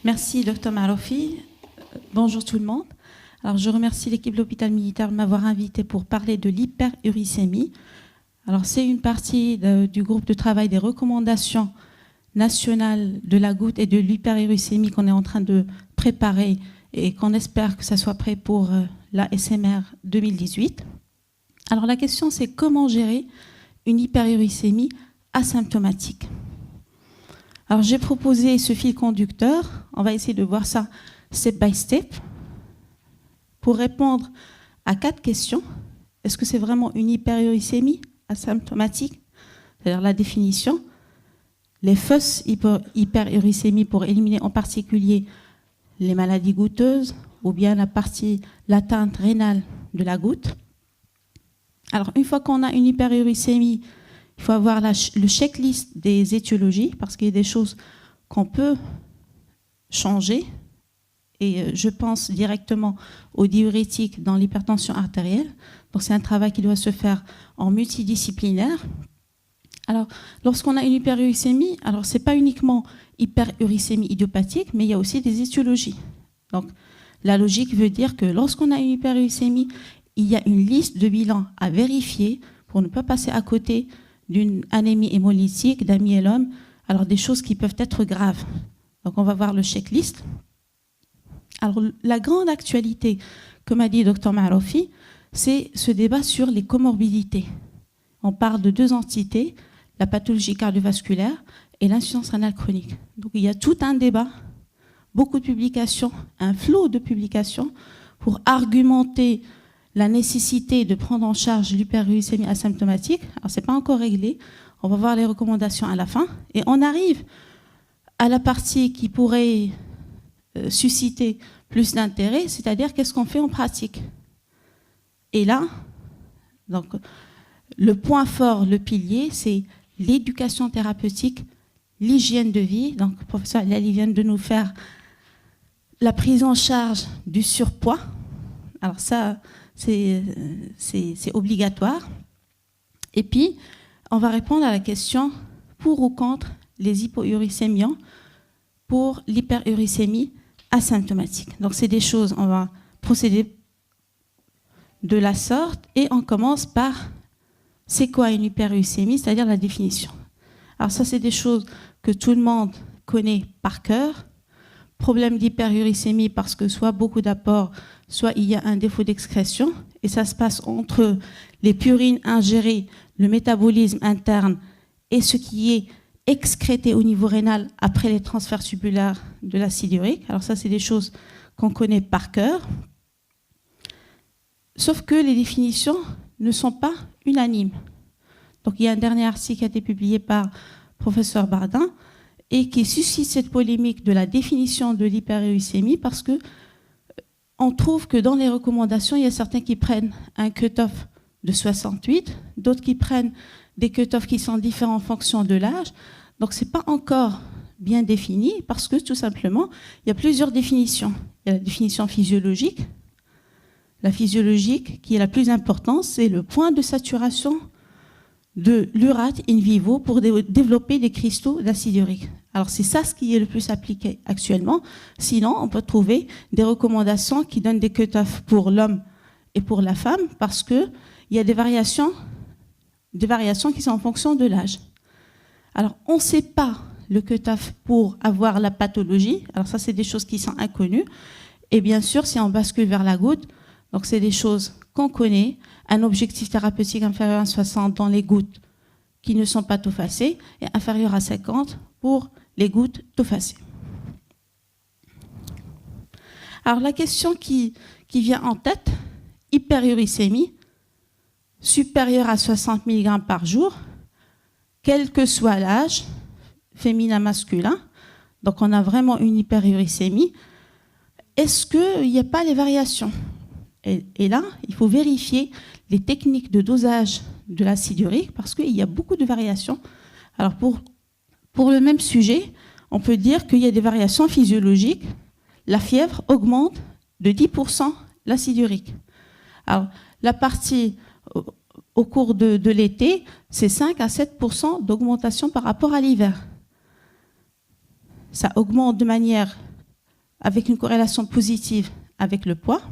Merci, Dr Marofi. Bonjour tout le monde. Alors, je remercie l'équipe de l'hôpital militaire de m'avoir invité pour parler de l'hyperuricémie. Alors, c'est une partie du groupe de travail des recommandations nationales de la goutte et de l'hyperuricémie qu'on est en train de préparer et qu'on espère que ça soit prêt pour la SMR 2018. Alors, la question, c'est comment gérer une hyperuricémie asymptomatique. Alors, j'ai proposé ce fil conducteur. On va essayer de voir ça step by step pour répondre à 4 questions. Est-ce que c'est vraiment une hyperuricémie asymptomatique? C'est-à-dire la définition. Les fausses hyperuricémies pour éliminer en particulier les maladies goutteuses ou bien l'atteinte rénale de la goutte. Alors, une fois qu'on a une hyperuricémie, il faut avoir le checklist des étiologies parce qu'il y a des choses qu'on peut changer. Et je pense directement aux diurétiques dans l'hypertension artérielle. Donc, c'est un travail qui doit se faire en multidisciplinaire. Alors, lorsqu'on a une hyperuricémie, alors ce n'est pas uniquement hyperuricémie idiopathique, mais il y a aussi des étiologies. Donc, la logique veut dire que lorsqu'on a une hyperuricémie, il y a une liste de bilans à vérifier pour ne pas passer à côté d'une anémie hémolytique, d'un myélome, alors des choses qui peuvent être graves. Donc, on va voir le checklist. Alors, la grande actualité, comme a dit Dr Marofi, c'est ce débat sur les comorbidités. On parle de 2 entités, la pathologie cardiovasculaire et l'insuffisance rénale chronique. Donc, il y a tout un débat, beaucoup de publications, un flot de publications pour argumenter la nécessité de prendre en charge l'hyperuricémie asymptomatique. Alors, ce n'est pas encore réglé. On va voir les recommandations à la fin. Et on arrive à la partie qui pourrait susciter plus d'intérêt, c'est-à-dire qu'est-ce qu'on fait en pratique. Et là, donc, le point fort, le pilier, c'est l'éducation thérapeutique, l'hygiène de vie. Donc, le professeur Lali vient de nous faire la prise en charge du surpoids. Alors ça, c'est obligatoire. Et puis, on va répondre à la question pour ou contre les hypouricémiants pour l'hyperuricémie asymptomatique. Donc, c'est des choses, on va procéder de la sorte et on commence par c'est quoi une hyperuricémie, c'est-à-dire la définition. Alors ça, c'est des choses que tout le monde connaît par cœur. Problème d'hyperuricémie parce que soit beaucoup d'apports, soit il y a un défaut d'excrétion. Et ça se passe entre les purines ingérées, le métabolisme interne et ce qui est excrété au niveau rénal après les transferts tubulaires de l'acide urique. Alors ça, c'est des choses qu'on connaît par cœur. Sauf que les définitions ne sont pas unanimes. Donc il y a un dernier article qui a été publié par professeur Bardin et qui suscite cette polémique de la définition de l'hyperuricémie parce que on trouve que dans les recommandations, il y a certains qui prennent un cut-off de 68, d'autres qui prennent des cut-offs qui sont différents en fonction de l'âge. Donc ce n'est pas encore bien défini parce que tout simplement, il y a plusieurs définitions. Il y a la définition physiologique. La physiologique, qui est la plus importante, c'est le point de saturation de l'urate in vivo pour développer des cristaux d'acide urique. Alors c'est ça ce qui est le plus appliqué actuellement. Sinon, on peut trouver des recommandations qui donnent des cut-offs pour l'homme et pour la femme parce qu'il y a des variations qui sont en fonction de l'âge. Alors on ne sait pas le cut-off pour avoir la pathologie. Alors ça, c'est des choses qui sont inconnues. Et bien sûr, si on bascule vers la goutte, donc c'est des choses qu'on connaît, un objectif thérapeutique inférieur à 60 dans les gouttes qui ne sont pas tophacées et inférieur à 50 pour les gouttes tophacées. Alors la question qui vient en tête, hyperuricémie, supérieure à 60 mg par jour, quel que soit l'âge, féminin, masculin, donc on a vraiment une hyperuricémie, est-ce qu'il n'y a pas les variations ? Et là, il faut vérifier les techniques de dosage de l'acide urique parce qu'il y a beaucoup de variations. Alors pour le même sujet, on peut dire qu'il y a des variations physiologiques. La fièvre augmente de 10% l'acide urique. Alors la partie au cours de l'été, c'est 5 à 7% d'augmentation par rapport à l'hiver. Ça augmente de manière avec une corrélation positive avec le poids.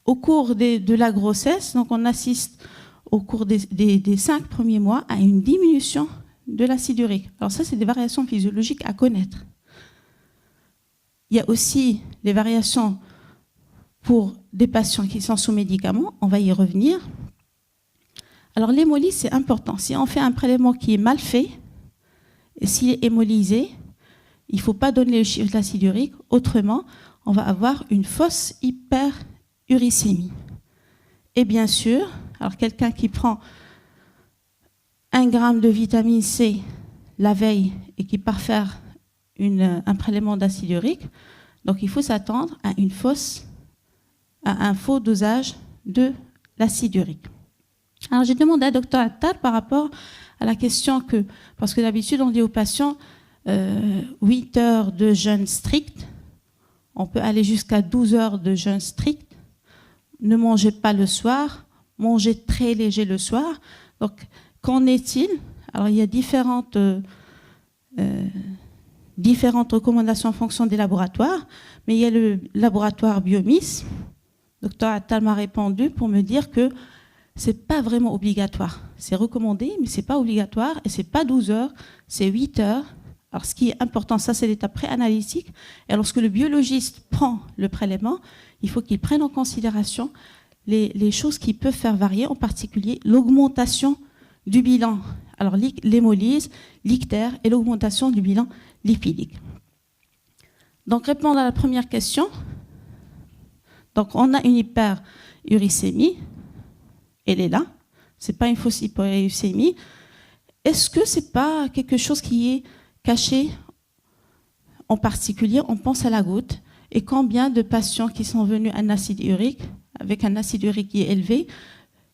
Au cours de la grossesse, donc on assiste au cours des 5 premiers mois à une diminution de l'acide urique. Alors ça, c'est des variations physiologiques à connaître. Il y a aussi les variations pour des patients qui sont sous médicaments, on va y revenir. Alors l'hémolyse, c'est important. Si on fait un prélèvement qui est mal fait, et s'il est hémolysé, il ne faut pas donner le chiffre de l'acide urique, autrement, on va avoir une fausse hyperuricémie. Et bien sûr, alors quelqu'un qui prend 1 gramme de vitamine C la veille et qui part faire un prélèvement d'acide urique, donc il faut s'attendre à un faux dosage de l'acide urique. Alors j'ai demandé à Dr Attal par rapport à la question parce que d'habitude on dit aux patients 8 heures de jeûne strict, on peut aller jusqu'à 12 heures de jeûne strict, ne mangez pas le soir, mangez très léger le soir. Donc qu'en est-il? Alors il y a différentes recommandations en fonction des laboratoires, mais il y a le laboratoire Biomis. Dr Attal m'a répondu pour me dire que c'est pas vraiment obligatoire. C'est recommandé, mais c'est pas obligatoire et c'est pas 12 heures, c'est 8 heures. Alors ce qui est important, ça c'est l'étape préanalytique. Et lorsque le biologiste prend le prélèvement, il faut qu'il prenne en considération les choses qui peuvent faire varier, en particulier l'augmentation du bilan. Alors l'hémolyse, l'ictère et l'augmentation du bilan lipidique. Donc répondre à la première question. Donc on a une hyperuricémie, elle est là, c'est pas une fausse hyperuricémie. Est-ce que c'est pas quelque chose qui est caché? En particulier, on pense à la goutte. Et combien de patients qui sont venus à un acide urique, avec un acide urique qui est élevé,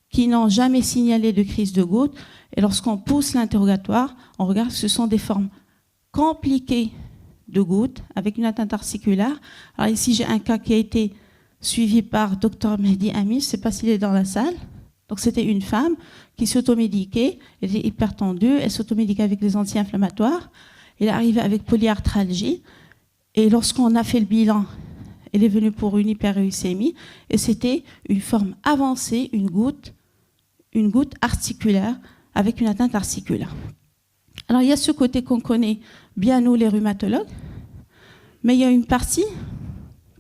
qui n'ont jamais signalé de crise de goutte, et lorsqu'on pousse l'interrogatoire, on regarde que ce sont des formes compliquées de goutte avec une atteinte articulaire. Alors ici, j'ai un cas qui a été suivi par Dr Mehdi Amis, je ne sais pas s'il est dans la salle. Donc c'était une femme qui s'automédiquait, elle était hypertendue, elle s'automédiquait avec les anti-inflammatoires, elle est arrivée avec polyarthralgie, et lorsqu'on a fait le bilan, elle est venue pour une hyperuricémie, et c'était une forme avancée, une goutte articulaire, avec une atteinte articulaire. Alors il y a ce côté qu'on connaît bien nous les rhumatologues, mais il y a une partie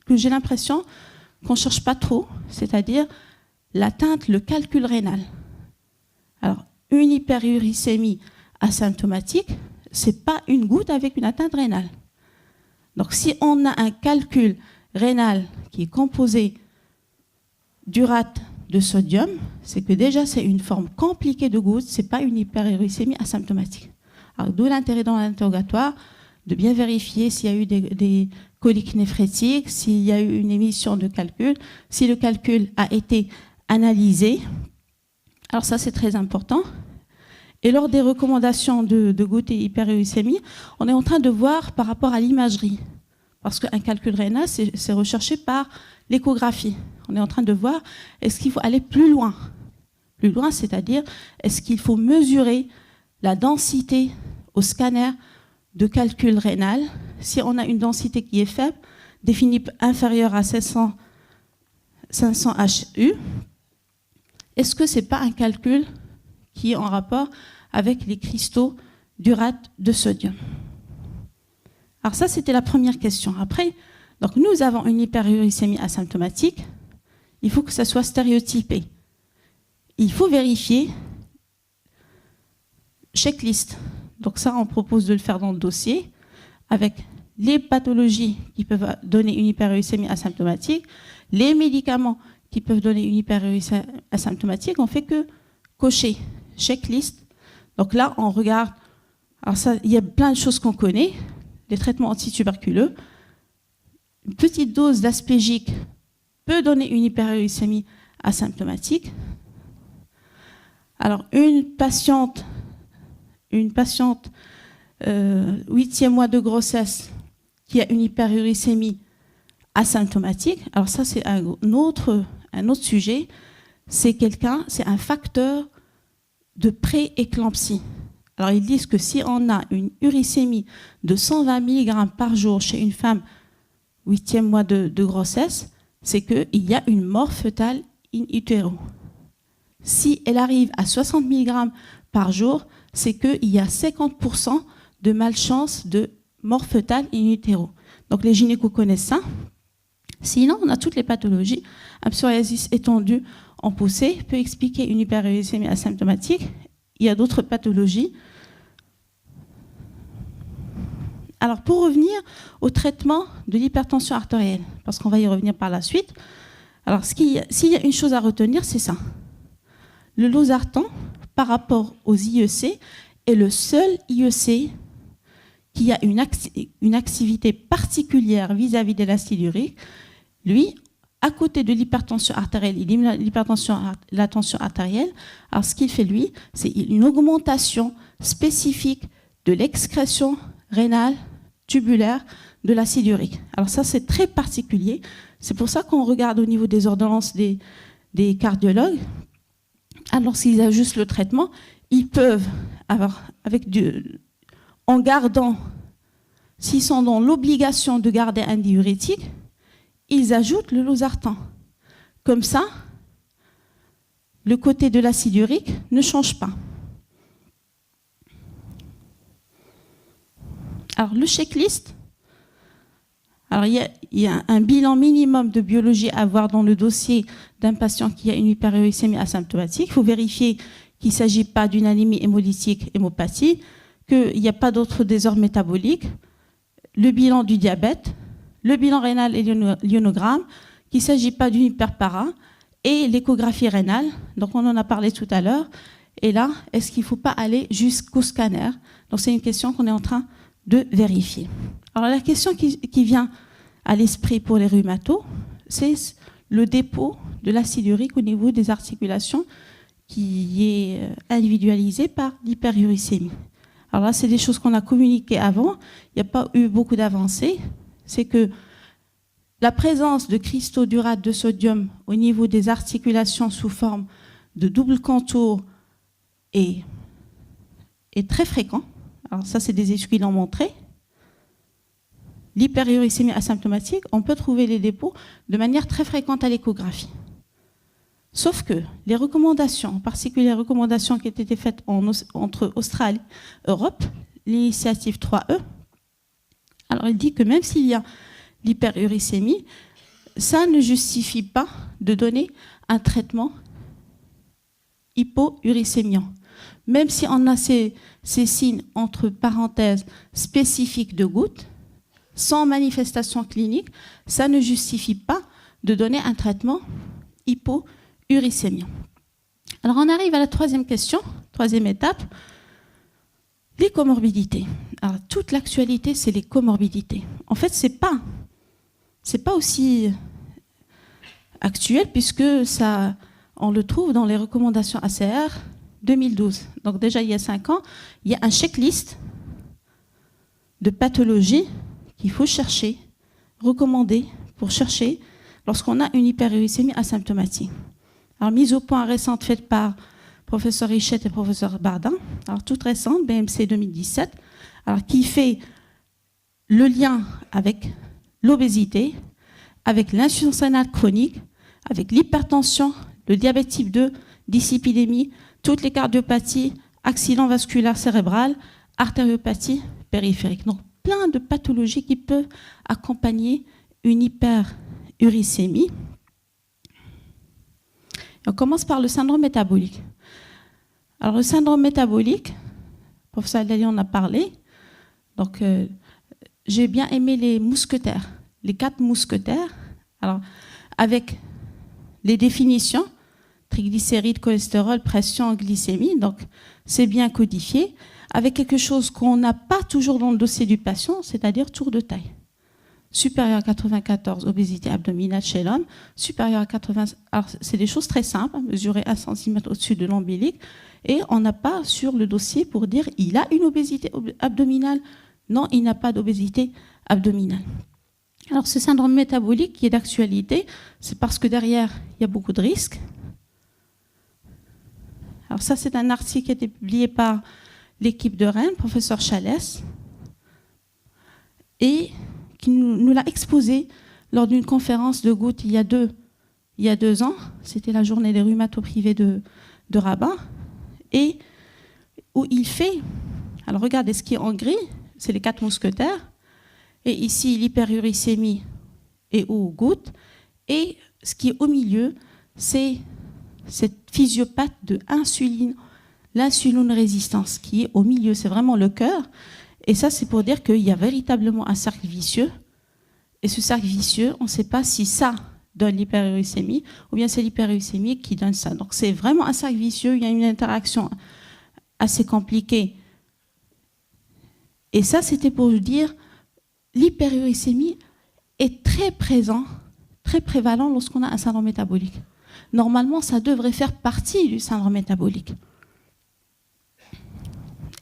que j'ai l'impression qu'on ne cherche pas trop, c'est-à-dire l'atteinte, le calcul rénal. Alors, une hyperuricémie asymptomatique, ce n'est pas une goutte avec une atteinte rénale. Donc, si on a un calcul rénal qui est composé d'urate de sodium, c'est que déjà, c'est une forme compliquée de goutte, ce n'est pas une hyperuricémie asymptomatique. Alors, d'où l'intérêt dans l'interrogatoire de bien vérifier s'il y a eu des coliques néphrétiques, s'il y a eu une émission de calcul, si le calcul a été analysé. Alors ça, c'est très important. Et lors des recommandations de goutte et hyperuricémie, on est en train de voir par rapport à l'imagerie. Parce qu'un calcul rénal, c'est recherché par l'échographie. On est en train de voir, est-ce qu'il faut aller plus loin? Plus loin, c'est-à-dire, est-ce qu'il faut mesurer la densité au scanner de calcul rénal? Si on a une densité qui est faible, définie inférieure à 500 HU, est-ce que ce n'est pas un calcul qui est en rapport avec les cristaux d'urate de sodium? Alors ça, c'était la première question. Après, donc nous avons une hyperuricémie asymptomatique. Il faut que ça soit stéréotypé. Il faut vérifier checklist. Donc ça, on propose de le faire dans le dossier avec les pathologies qui peuvent donner une hyperuricémie asymptomatique, les médicaments qui peuvent donner une hyperuricémie asymptomatique. On fait que cocher checklist. Donc là, on regarde. Alors ça, il y a plein de choses qu'on connaît. Les traitements antituberculeux. Une petite dose d'aspégique peut donner une hyperuricémie asymptomatique. Alors une patiente 8e mois de grossesse qui a une hyperuricémie asymptomatique. Alors ça, c'est un autre sujet. C'est un facteur de pré-éclampsie. Alors ils disent que si on a une uricémie de 120 mg par jour chez une femme 8e mois de grossesse, c'est qu'il y a une mort fœtale in utero. Si elle arrive à 60 mg par jour, c'est qu'il y a 50% de malchance de mort fœtale in utero. Donc les gynécos connaissent ça. Sinon, on a toutes les pathologies. Un psoriasis étendu en poussée peut expliquer une hyperuricémie asymptomatique. Il y a d'autres pathologies. Alors, pour revenir au traitement de l'hypertension artérielle, parce qu'on va y revenir par la suite, alors s'il y a une chose à retenir, c'est ça. Le losartan, par rapport aux IEC, est le seul IEC qui a une activité particulière vis-à-vis de l'acide urique. Lui, à côté de l'hypertension artérielle, il élimine la tension artérielle. Alors, ce qu'il fait, lui, c'est une augmentation spécifique de l'excrétion rénale tubulaire de l'acide urique. Alors ça, c'est très particulier. C'est pour ça qu'on regarde au niveau des ordonnances des cardiologues. Alors, s'ils ajustent le traitement, ils peuvent avoir, en gardant, s'ils sont dans l'obligation de garder un diurétique, ils ajoutent le losartan. Comme ça, le côté de l'acide urique ne change pas. Alors, le checklist, alors il y a un bilan minimum de biologie à avoir dans le dossier d'un patient qui a une hyperuricémie asymptomatique. Il faut vérifier qu'il ne s'agit pas d'une anémie hémolytique, hémopathie, qu'il n'y a pas d'autres désordres métaboliques, le bilan du diabète, le bilan rénal et l'ionogramme, qu'il ne s'agit pas d'une hyperpara, et l'échographie rénale. Donc on en a parlé tout à l'heure. Et là, est-ce qu'il ne faut pas aller jusqu'au scanner? Donc c'est une question qu'on est en train de vérifier. Alors la question qui vient à l'esprit pour les rhumatos, c'est le dépôt de l'acide urique au niveau des articulations qui est individualisé par l'hyperuricémie. Alors là, c'est des choses qu'on a communiquées avant. Il n'y a pas eu beaucoup d'avancées. C'est que la présence de cristaux d'urate de sodium au niveau des articulations sous forme de double contour est très fréquent. Alors ça, c'est des études qui l'ont montré. L'hyperuricémie asymptomatique, on peut trouver les dépôts de manière très fréquente à l'échographie. Sauf que les recommandations, en particulier les recommandations qui ont été faites entre Australie et Europe, l'initiative 3E, alors il dit que même s'il y a l'hyperuricémie, ça ne justifie pas de donner un traitement hypouricémiant. Même si on a ces signes entre parenthèses spécifiques de goutte, sans manifestation clinique, ça ne justifie pas de donner un traitement hypouricémiant. Alors on arrive à la troisième question, troisième étape, les comorbidités. Alors toute l'actualité, c'est les comorbidités. En fait, c'est pas aussi actuel puisque ça, on le trouve dans les recommandations ACR 2012. Donc déjà, il y a 5 ans, il y a un checklist de pathologies qu'il faut chercher, recommander pour chercher lorsqu'on a une hyperuricémie asymptomatique. Alors, mise au point récente faite par professeur Richette et professeur Bardin, alors toute récente, BMC 2017, alors qui fait le lien avec l'obésité, avec l'insuffisance rénale chronique, avec l'hypertension, le diabète type 2, dyslipidémie, toutes les cardiopathies, accident vasculaire cérébral, artériopathie périphérique. Donc, plein de pathologies qui peuvent accompagner une hyperuricémie. On commence par le syndrome métabolique. Alors, le syndrome métabolique, le professeur Dali en a parlé. Donc, j'ai bien aimé les mousquetaires, les 4 mousquetaires. Alors, avec les définitions, triglycérides, cholestérol, pression, glycémie, donc c'est bien codifié, avec quelque chose qu'on n'a pas toujours dans le dossier du patient, c'est-à-dire tour de taille. Supérieur à 94, obésité abdominale chez l'homme, supérieur à 80, alors c'est des choses très simples, mesurer 1 cm au-dessus de l'ombilic, et on n'a pas sur le dossier pour dire il a une obésité abdominale. Non, il n'a pas d'obésité abdominale. Alors ce syndrome métabolique qui est d'actualité, c'est parce que derrière, il y a beaucoup de risques. Alors ça, c'est un article qui a été publié par l'équipe de Rennes, professeur Chalès, et qui nous l'a exposé lors d'une conférence de gouttes il y a 2 ans. C'était la journée des rhumatos privés de Rabat. Et où il fait, alors regardez ce qui est en gris, c'est les 4 mousquetaires. Et ici, l'hyperuricémie et aux gouttes. Et ce qui est au milieu, c'est cette physiopathe de l'insuline résistance qui est au milieu. C'est vraiment le cœur. Et ça, c'est pour dire qu'il y a véritablement un cercle vicieux. Et ce cercle vicieux, on ne sait pas si ça donne l'hyperuricémie ou bien c'est l'hyperuricémie qui donne ça. Donc c'est vraiment un cercle vicieux, il y a une interaction assez compliquée. Et ça, c'était pour dire l'hyperuricémie est très présent, très prévalent lorsqu'on a un syndrome métabolique. Normalement, ça devrait faire partie du syndrome métabolique.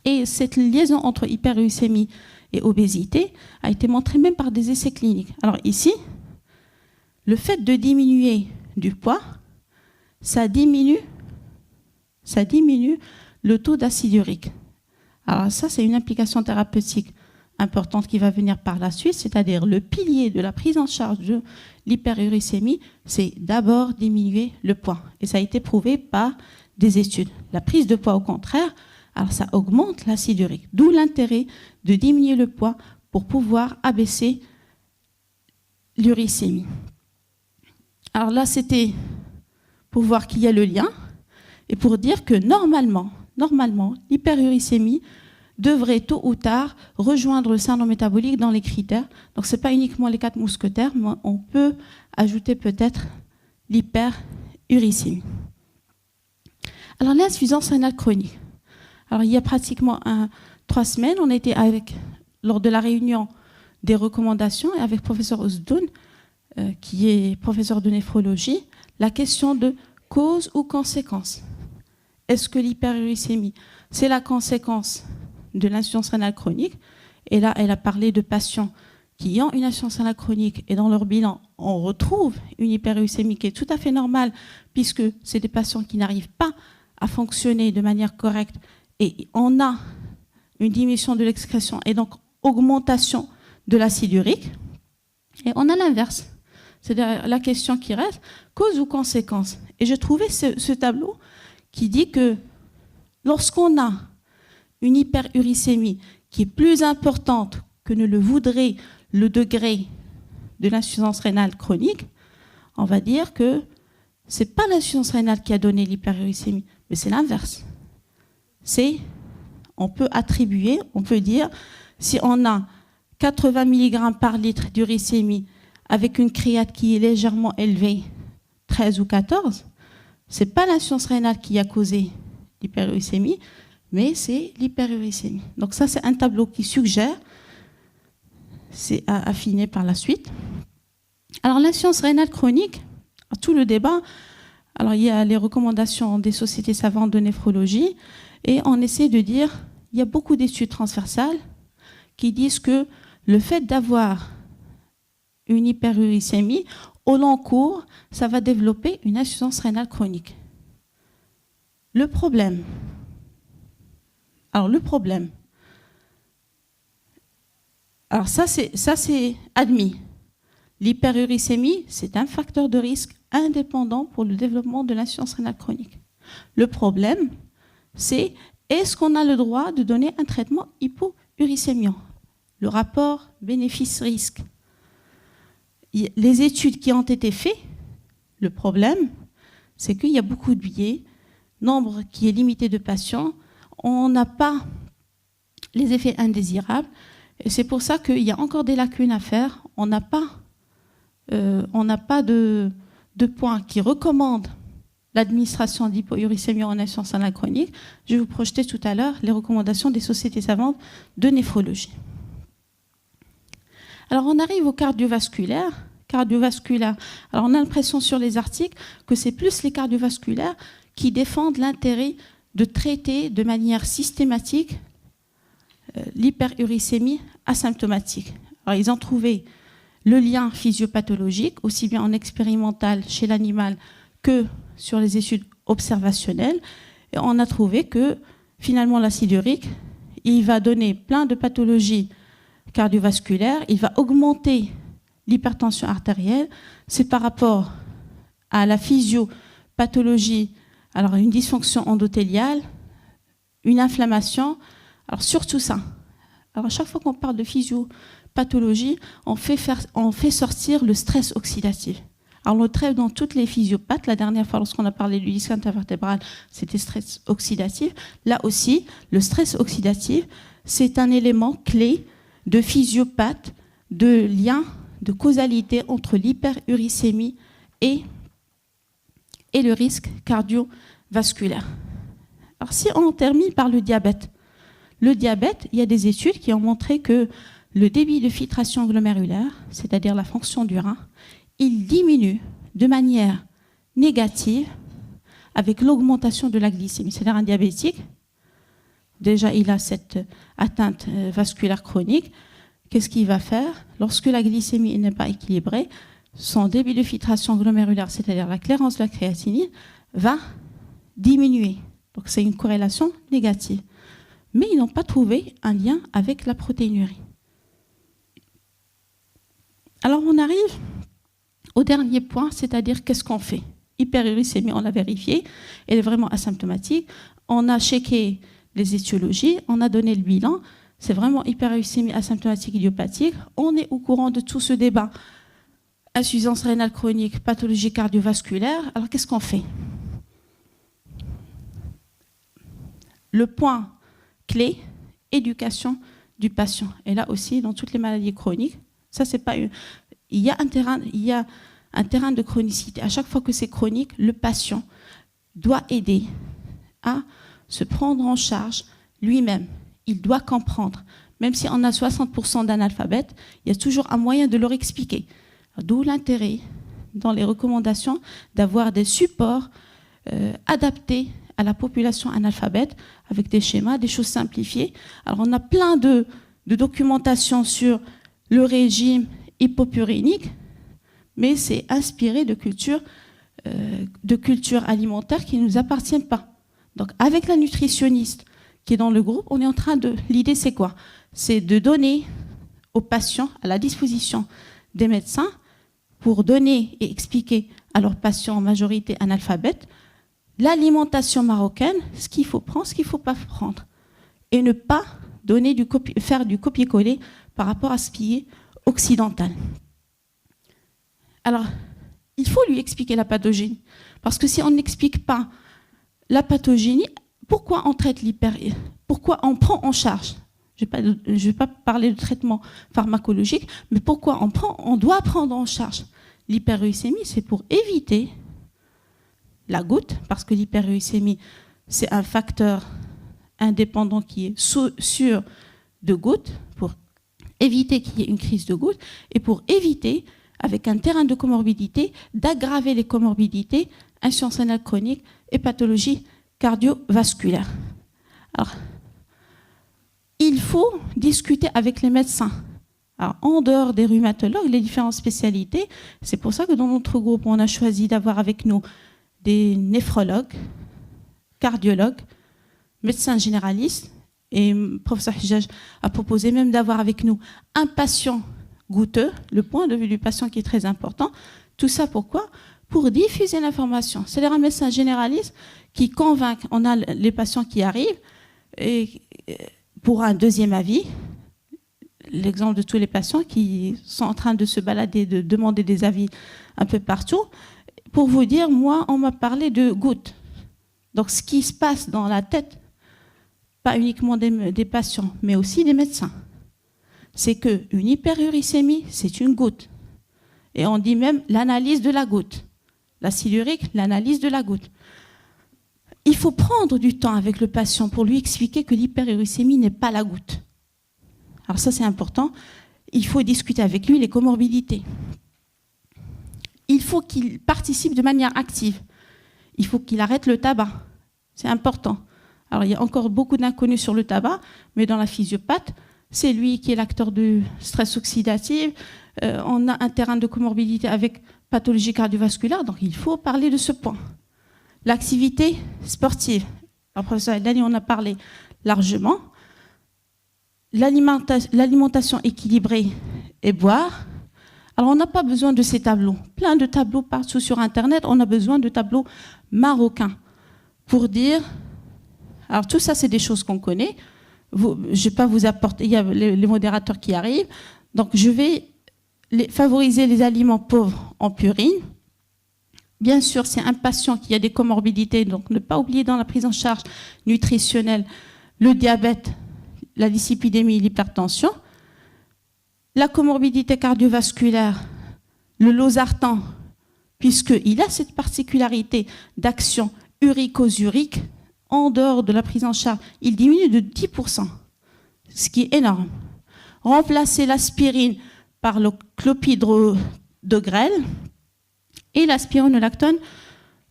Et cette liaison entre hyperuricémie et obésité a été montrée même par des essais cliniques. Alors ici, le fait de diminuer du poids, ça diminue le taux d'acide urique. Alors ça, c'est une implication thérapeutique importante qui va venir par la suite, c'est-à-dire le pilier de la prise en charge de l'hyperuricémie, c'est d'abord diminuer le poids. Et ça a été prouvé par des études. La prise de poids, au contraire, alors ça augmente l'acide urique. D'où l'intérêt de diminuer le poids pour pouvoir abaisser l'uricémie. Alors là, c'était pour voir qu'il y a le lien et pour dire que normalement, l'hyperuricémie devrait tôt ou tard rejoindre le syndrome métabolique dans les critères. Donc ce n'est pas uniquement les 4 mousquetaires, mais on peut ajouter peut-être l'hyperuricémie. Alors l'insuffisance rénale chronique. Alors il y a pratiquement 3 semaines, on était lors de la réunion des recommandations et avec le professeur Ousdoun, qui est professeur de néphrologie, la question de cause ou conséquence. Est-ce que l'hyperuricémie, c'est la conséquence de l'insuffisance rénale chronique? Et là, elle a parlé de patients qui ont une insuffisance rénale chronique et dans leur bilan, on retrouve une hyperuricémie qui est tout à fait normale puisque c'est des patients qui n'arrivent pas à fonctionner de manière correcte et on a une diminution de l'excrétion et donc augmentation de l'acide urique. Et on a l'inverse. C'est-à-dire la question qui reste, cause ou conséquence. Et j'ai trouvé ce tableau qui dit que lorsqu'on a une hyperuricémie qui est plus importante que ne le voudrait le degré de l'insuffisance rénale chronique, on va dire que ce n'est pas l'insuffisance rénale qui a donné l'hyperuricémie, mais c'est l'inverse. On peut attribuer, on peut dire, si on a 80 mg par litre d'uricémie avec une créate qui est légèrement élevée, 13 ou 14, ce n'est pas l'insuffisance rénale qui a causé l'hyperuricémie, mais c'est l'hyperuricémie. Donc ça, c'est un tableau qui suggère, c'est à affiner par la suite. Alors l'insuffisance rénale chronique, tout le débat, alors il y a les recommandations des sociétés savantes de néphrologie, et on essaie de dire, il y a beaucoup d'études transversales qui disent que le fait d'avoir une hyperuricémie, au long cours, ça va développer une insuffisance rénale chronique. Le problème, alors ça c'est admis. L'hyperuricémie, c'est un facteur de risque indépendant pour le développement de l'insuffisance rénale chronique. Le problème, c'est est-ce qu'on a le droit de donner un traitement hypouricémiant? Le rapport bénéfice-risque. Les études qui ont été faites, le problème, c'est qu'il y a beaucoup de biais, nombre qui est limité de patients, on n'a pas les effets indésirables, et c'est pour ça qu'il y a encore des lacunes à faire. On n'a pas de points qui recommandent l'administration d'hypouricémie en insuffisance rénale chronique. Je vais vous projeter tout à l'heure les recommandations des sociétés savantes de néphrologie. Alors on arrive au cardiovasculaire. Alors on a l'impression sur les articles que c'est plus les cardiovasculaires qui défendent l'intérêt de traiter de manière systématique l'hyperuricémie asymptomatique. Alors ils ont trouvé le lien physiopathologique, aussi bien en expérimental chez l'animal que sur les études observationnelles. Et on a trouvé que finalement l'acide urique, il va donner plein de pathologies cardiovasculaire, il va augmenter l'hypertension artérielle. C'est par rapport à la physiopathologie, alors une dysfonction endothéliale, une inflammation, alors surtout ça. Alors à chaque fois qu'on parle de physiopathologie, on fait sortir le stress oxydatif. Alors on le traite dans toutes les physiopathes. La dernière fois, lorsqu'on a parlé du disque intervertébral, c'était stress oxydatif. Là aussi, le stress oxydatif, c'est un élément clé de physiopathe, de lien, de causalité entre l'hyperuricémie et le risque cardiovasculaire. Alors si on termine par le diabète, il y a des études qui ont montré que le débit de filtration glomérulaire, c'est-à-dire la fonction du rein, il diminue de manière négative avec l'augmentation de la glycémie. C'est-à-dire un diabétique, déjà il a cette atteinte vasculaire chronique, qu'est-ce qu'il va faire? Lorsque la glycémie n'est pas équilibrée, son débit de filtration glomérulaire, c'est-à-dire la clairance de la créatinine, va diminuer. Donc c'est une corrélation négative. Mais ils n'ont pas trouvé un lien avec la protéinurie. Alors on arrive au dernier point, c'est-à-dire qu'est-ce qu'on fait? Hyperuricémie, on l'a vérifié, elle est vraiment asymptomatique. On a checké les étiologies, on a donné le bilan. C'est vraiment hyperuricémie asymptomatique idiopathique. On est au courant de tout ce débat. Insuffisance rénale chronique, pathologie cardiovasculaire. Alors qu'est-ce qu'on fait? Le point clé, éducation du patient. Et là aussi, dans toutes les maladies chroniques, ça c'est pas une... Il y a un terrain de chronicité. À chaque fois que c'est chronique, le patient doit aider à se prendre en charge lui-même. Il doit comprendre. Même si on a 60% d'analphabètes, il y a toujours un moyen de leur expliquer. D'où l'intérêt, dans les recommandations, d'avoir des supports adaptés à la population analphabète, avec des schémas, des choses simplifiées. Alors on a plein de documentation sur le régime hypopurinique, mais c'est inspiré de cultures alimentaires qui ne nous appartiennent pas. Donc avec la nutritionniste qui est dans le groupe, on est en train de... L'idée c'est quoi? C'est de donner aux patients, à la disposition des médecins, pour donner et expliquer à leurs patients en majorité analphabètes l'alimentation marocaine, ce qu'il faut prendre, ce qu'il ne faut pas prendre, et ne pas faire du copier-coller par rapport à ce qui est occidental. Alors, il faut lui expliquer la pathogénie, parce que si on n'explique pas la pathogénie, pourquoi on traite pourquoi on prend en charge? Je ne vais pas parler de traitement pharmacologique, mais pourquoi on doit prendre en charge l'hyperuricémie? C'est pour éviter la goutte, parce que l'hyperuricémie, c'est un facteur indépendant qui est sûr de goutte, pour éviter qu'il y ait une crise de goutte, et pour éviter, avec un terrain de comorbidité, d'aggraver les comorbidités, insuffisance rénale chronique et pathologie cardiovasculaire. Alors, il faut discuter avec les médecins. Alors, en dehors des rhumatologues, les différentes spécialités, c'est pour ça que dans notre groupe, on a choisi d'avoir avec nous des néphrologues, cardiologues, médecins généralistes, et le professeur Hijaj a proposé même d'avoir avec nous un patient goutteux, le point de vue du patient qui est très important. Tout ça pourquoi? Pour diffuser l'information. C'est-à-dire un médecin généraliste qui convainc, on a les patients qui arrivent, et pour un deuxième avis, l'exemple de tous les patients qui sont en train de se balader, de demander des avis un peu partout, pour vous dire, moi, on m'a parlé de gouttes. Donc, ce qui se passe dans la tête, pas uniquement des patients, mais aussi des médecins, c'est qu'une hyperuricémie, c'est une goutte. Et on dit même l'analyse de la goutte. L'acide urique, l'analyse de la goutte. Il faut prendre du temps avec le patient pour lui expliquer que l'hyperuricémie n'est pas la goutte. Alors ça, c'est important. Il faut discuter avec lui les comorbidités. Il faut qu'il participe de manière active. Il faut qu'il arrête le tabac. C'est important. Alors, il y a encore beaucoup d'inconnus sur le tabac, mais dans la physiopathe, c'est lui qui est l'acteur du stress oxydatif. On a un terrain de comorbidité avec pathologie cardiovasculaire, donc il faut parler de ce point. L'activité sportive. Alors, professeur Eldani, on a parlé largement. l'alimentation équilibrée et boire. Alors, on n'a pas besoin de ces tableaux. Plein de tableaux partout sur Internet. On a besoin de tableaux marocains pour dire... Alors, tout ça, c'est des choses qu'on connaît. Je ne vais pas vous apporter... Il y a les modérateurs qui arrivent. Donc, je vais favoriser les aliments pauvres en purine. Bien sûr, c'est un patient qui a des comorbidités. Donc, ne pas oublier dans la prise en charge nutritionnelle le diabète, la dyslipidémie et l'hypertension. La comorbidité cardiovasculaire, le losartan, puisqu'il a cette particularité d'action urico-urique, en dehors de la prise en charge, il diminue de 10%, ce qui est énorme. Remplacer l'aspirine par le clopidogrel de grêle et la spironolactone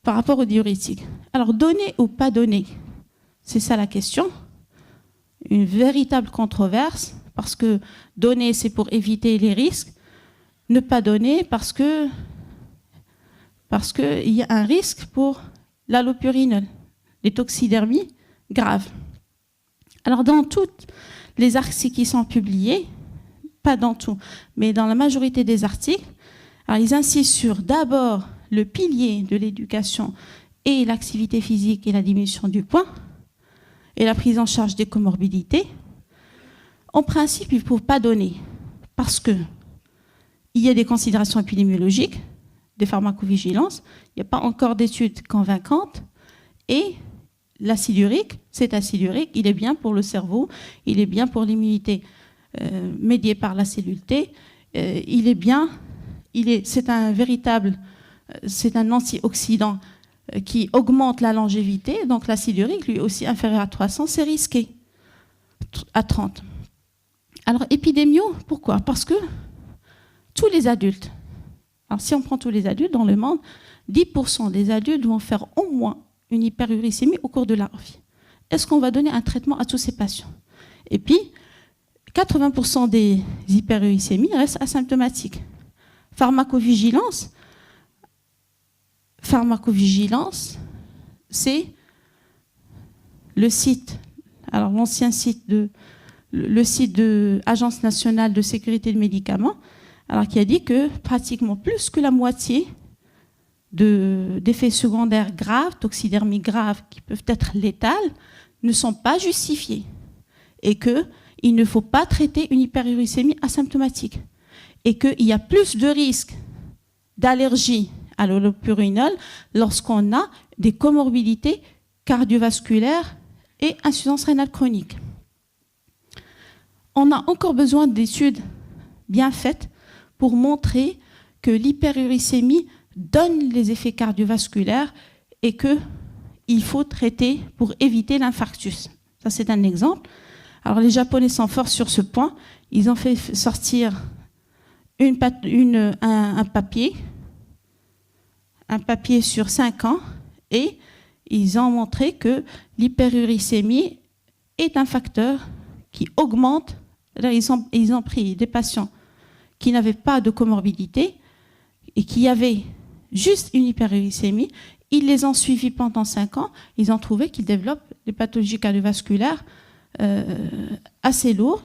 par rapport au diurétique. Alors, donner ou pas donner, c'est ça la question. Une véritable controverse, parce que donner, c'est pour éviter les risques. Ne pas donner parce qu'il y a un risque pour l'allopurinol, les toxidermies graves. Alors, dans toutes les articles qui sont publiés, pas dans tout, mais dans la majorité des articles, alors ils insistent sur d'abord le pilier de l'éducation et l'activité physique et la diminution du poids et la prise en charge des comorbidités. En principe, il ne faut pas donner parce qu'il y a des considérations épidémiologiques, des pharmacovigilances, il n'y a pas encore d'études convaincantes et l'acide urique, cet acide urique, il est bien pour le cerveau, il est bien pour l'immunité médiée par la cellule T, c'est un antioxydant qui augmente la longévité, donc l'acide urique, lui aussi inférieur à 300, c'est risqué à 30. Alors, épidémiaux, pourquoi? Parce que tous les adultes, alors si on prend tous les adultes dans le monde, 10% des adultes vont faire au moins une hyperuricémie au cours de leur vie. Est-ce qu'on va donner un traitement à tous ces patients? Et puis, 80% des hyperuricémies restent asymptomatiques. Pharmacovigilance, c'est le site, alors l'ancien site de l'Agence nationale de sécurité des médicaments, alors qui a dit que pratiquement plus que la moitié d'effets secondaires graves, toxidermies graves, qui peuvent être létales, ne sont pas justifiés. Et qu'il ne faut pas traiter une hyperuricémie asymptomatique. Et qu'il y a plus de risques d'allergie à l'allopurinol lorsqu'on a des comorbidités cardiovasculaires et insuffisance rénale chronique. On a encore besoin d'études bien faites pour montrer que l'hyperuricémie donne les effets cardiovasculaires et qu'il faut traiter pour éviter l'infarctus. Ça, c'est un exemple. Alors, les Japonais sont forts sur ce point. Ils ont fait sortir un papier sur 5 ans et ils ont montré que l'hyperuricémie est un facteur qui augmente. Là, ils ont pris des patients qui n'avaient pas de comorbidité et qui avaient juste une hyperuricémie. Ils les ont suivis pendant 5 ans. Ils ont trouvé qu'ils développent des pathologies cardiovasculaires assez lourdes.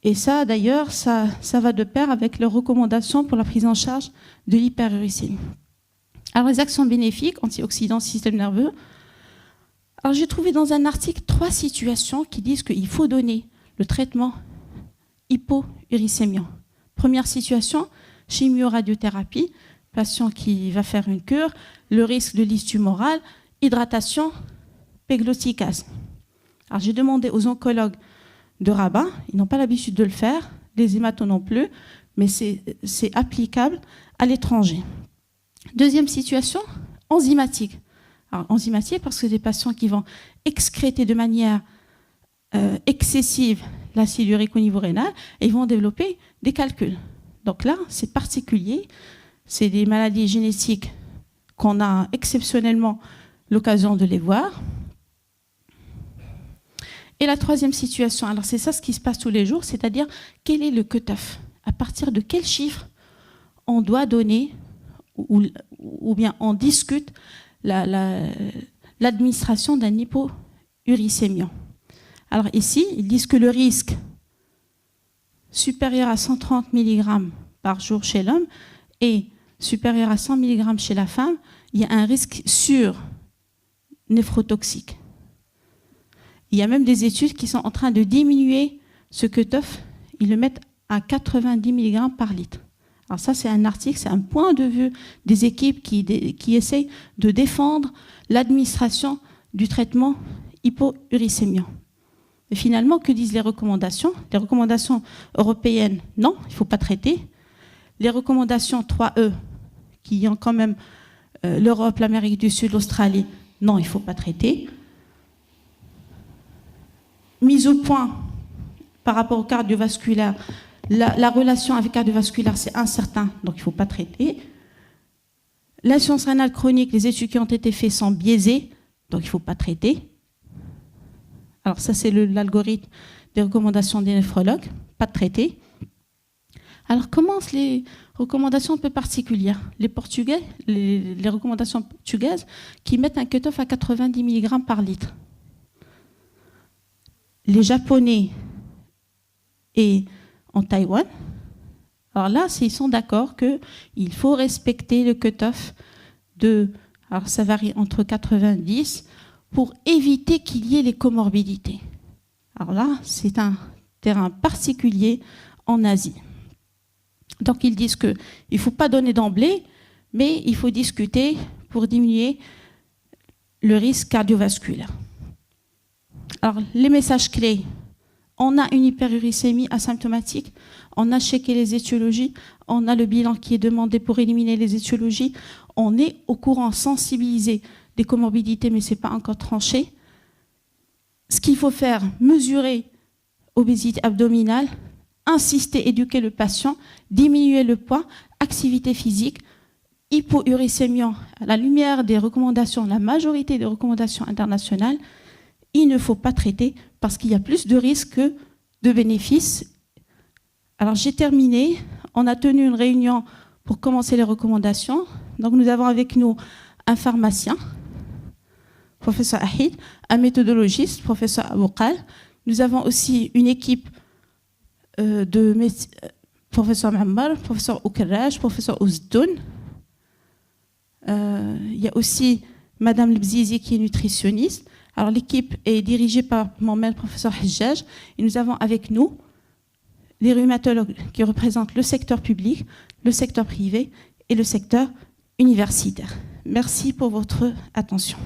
Et ça, d'ailleurs, ça va de pair avec leurs recommandations pour la prise en charge de l'hyperuricémie. Alors, les actions bénéfiques, antioxydants, système nerveux. Alors, j'ai trouvé dans un article 3 situations qui disent qu'il faut donner le traitement hypouricémiant. Première situation, chimio-radiothérapie, patient qui va faire une cure, le risque de lyse tumorale, hydratation, pégloticase. Alors, j'ai demandé aux oncologues de Rabat, ils n'ont pas l'habitude de le faire, les hématos non plus, mais c'est applicable à l'étranger. Deuxième situation, enzymatique. Alors, enzymatique parce que c'est des patients qui vont excréter de manière excessive l'acide urique au niveau rénal et ils vont développer des calculs. Donc là, c'est particulier, c'est des maladies génétiques qu'on a exceptionnellement l'occasion de les voir. Et la troisième situation, alors c'est ça ce qui se passe tous les jours, c'est-à-dire quel est le cut-off? À partir de quel chiffre on doit donner ou bien on discute l'administration d'un hypouricémiant. Alors ici, ils disent que le risque supérieur à 130 mg par jour chez l'homme et supérieur à 100 mg chez la femme, il y a un risque sûr néphrotoxique. Il y a même des études qui sont en train de diminuer ce cutoff, ils le mettent à 90 mg par litre. Alors ça, c'est un article, c'est un point de vue des équipes qui essayent de défendre l'administration du traitement hypouricémiant. Et finalement, que disent les recommandations? Les recommandations européennes, non, il ne faut pas traiter. Les recommandations 3E, qui ont quand même l'Europe, l'Amérique du Sud, l'Australie, non, il ne faut pas traiter. Mise au point par rapport au cardiovasculaire, la relation avec le cardiovasculaire, c'est incertain, donc il ne faut pas traiter. L'insuffisance rénale chronique, les études qui ont été faites sont biaisées, donc il ne faut pas traiter. Alors ça, c'est l'algorithme des recommandations des néphrologues, pas de traiter. Alors commencent les recommandations un peu particulières. Les Portugais, les recommandations portugaises qui mettent un cutoff à 90 mg par litre. Les Japonais et en Taïwan, alors là, ils sont d'accord qu'il faut respecter le cutoff alors ça varie entre 90 pour éviter qu'il y ait les comorbidités. Alors là, c'est un terrain particulier en Asie. Donc ils disent qu'il ne faut pas donner d'emblée, mais il faut discuter pour diminuer le risque cardiovasculaire. Alors les messages clés, on a une hyperuricémie asymptomatique, on a checké les étiologies, on a le bilan qui est demandé pour éliminer les étiologies, on est au courant, sensibilisé des comorbidités, mais ce n'est pas encore tranché. Ce qu'il faut faire, mesurer obésité abdominale, insister, éduquer le patient, diminuer le poids, activité physique, hypouricémiant, à la lumière des recommandations, la majorité des recommandations internationales, il ne faut pas traiter parce qu'il y a plus de risques que de bénéfices. Alors j'ai terminé, on a tenu une réunion pour commencer les recommandations. Donc nous avons avec nous un pharmacien, professeur Ahid, un méthodologiste, professeur Aboukal. Nous avons aussi une équipe professeur Mammar, professeur Oukarraj, professeur Ouzdoun. Il y a aussi Madame Lebzizi qui est nutritionniste. Alors l'équipe est dirigée par mon maître, professeur Hajjaj, et nous avons avec nous les rhumatologues qui représentent le secteur public, le secteur privé et le secteur universitaire. Merci pour votre attention.